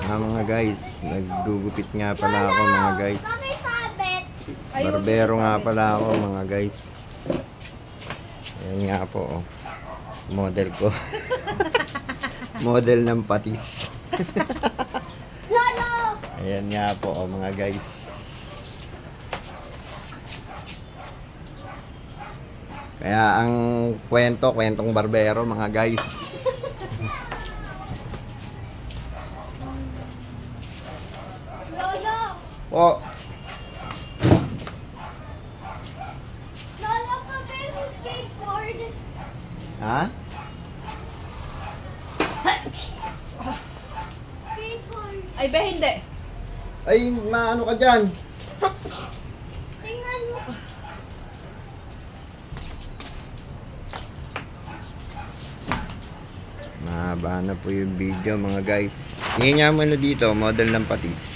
Mga guys, naggugupit nga pala ako mga guys. Barbero nga pala ako mga guys. Ayan nga po oh. Model ko. Model ng patis. Ayan nga po oh, mga guys. Kaya ang kwentong barbero mga guys. Oh. Lolo, pabili mo skateboard. Ha? Skateboard. Ay, ba hindi? Ay, maano ka dyan? Tingnan mo. Mahaba na po yung video mga guys. Tingnan nga muna dito, model ng patis.